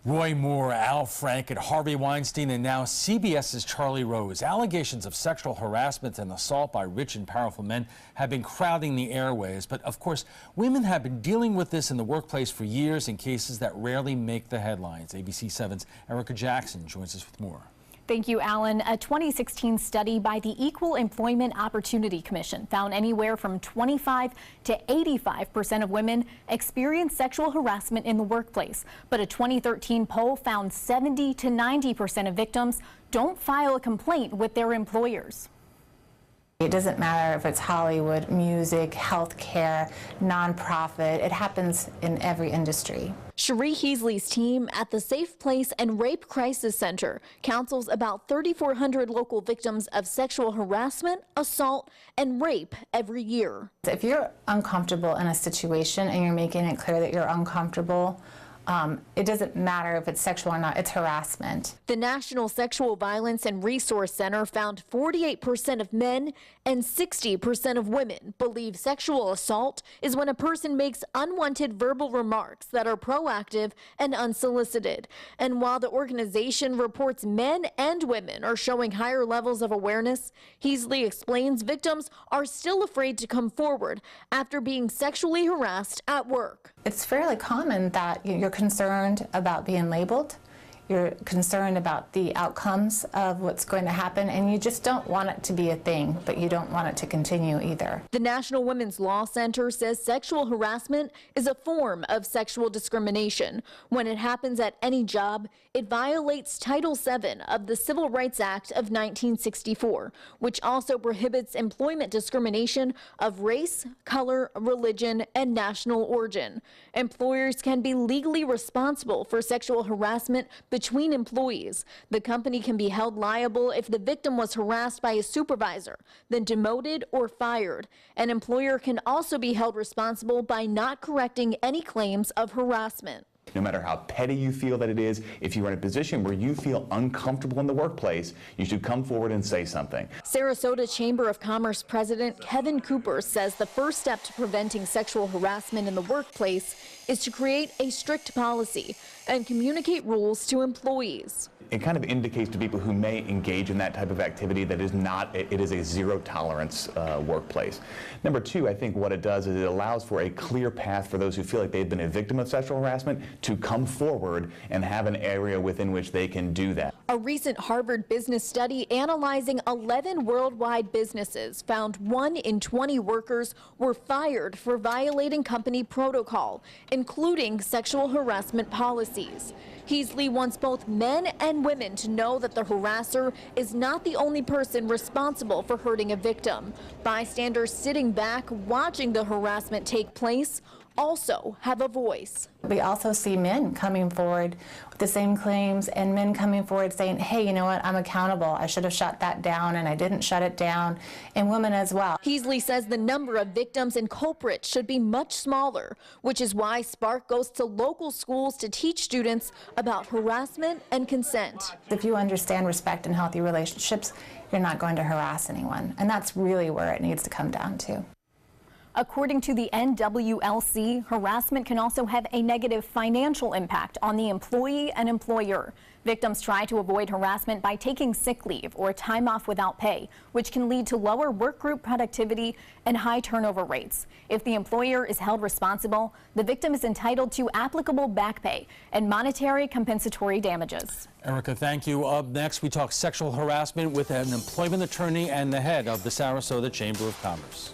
Roy Moore, Al Franken, Harvey Weinstein, and now CBS's Charlie Rose. Allegations of sexual harassment and assault by rich and powerful men have been crowding the airways. But of course, women have been dealing with this in the workplace for years in cases that rarely make the headlines. ABC 7's Erica Jackson joins us with more. Thank you, Alan. A 2016 study by the Equal Employment Opportunity Commission found anywhere from 25 to 85% of women experience sexual harassment in the workplace. But a 2013 poll found 70 to 90% of victims don't file a complaint with their employers. It doesn't matter if it's Hollywood, music, healthcare, nonprofit. It happens in every industry. Cherie Heasley's team at the Safe Place and Rape Crisis Center counsels about 3,400 local victims of sexual harassment, assault, and rape every year. If you're uncomfortable in a situation and you're making it clear that you're uncomfortable, it doesn't matter if it's sexual or not, it's harassment. The National Sexual Violence and Resource Center found 48% of men and 60% of women believe sexual assault is when a person makes unwanted verbal remarks that are proactive and unsolicited. And while the organization reports men and women are showing higher levels of awareness, Heasley explains victims are still afraid to come forward after being sexually harassed at work. It's fairly common that you're concerned about being labeled, you're concerned about the outcomes of what's going to happen, and you just don't want it to be a thing, but you don't want it to continue either. The National Women's Law Center says sexual harassment is a form of sexual discrimination. When it happens at any job, it violates Title VII of the Civil Rights Act of 1964, which also prohibits employment discrimination of race, color, religion, and national origin. Employers can be legally responsible for sexual harassment between employees. The company can be held liable if the victim was harassed by a supervisor, then demoted or fired. An employer can also be held responsible by not correcting any claims of harassment. No matter how petty you feel that it is, if you're in a position where you feel uncomfortable in the workplace, you should come forward and say something. Sarasota Chamber of Commerce President Kevin Cooper says the first step to preventing sexual harassment in the workplace is to create a strict policy and communicate rules to employees. It kind of indicates to people who may engage in that type of activity that it is a zero tolerance workplace. Number two, I think what it does is it allows for a clear path for those who feel like they've been a victim of sexual harassment to come forward and have an area within which they can do that. A recent Harvard business study analyzing 11 worldwide businesses found 1 in 20 workers were fired for violating company protocol, including sexual harassment policies. Heasley wants both men and women to know that the harasser is not the only person responsible for hurting a victim. Bystanders sitting back watching the harassment take place also have a voice. We also see men coming forward with the same claims and men coming forward saying, hey, you know what, I'm accountable. I should have shut that down and I didn't shut it down, and women as well. Heasley says the number of victims and culprits should be much smaller, which is why Spark goes to local schools to teach students about harassment and consent. If you understand respect and healthy relationships, you're not going to harass anyone, and that's really where it needs to come down to. According to the NWLC, harassment can also have a negative financial impact on the employee and employer. Victims try to avoid harassment by taking sick leave or time off without pay, which can lead to lower workgroup productivity and high turnover rates. If the employer is held responsible, the victim is entitled to applicable back pay and monetary compensatory damages. Erica, thank you. Up next, we talk sexual harassment with an employment attorney and the head of the Sarasota Chamber of Commerce.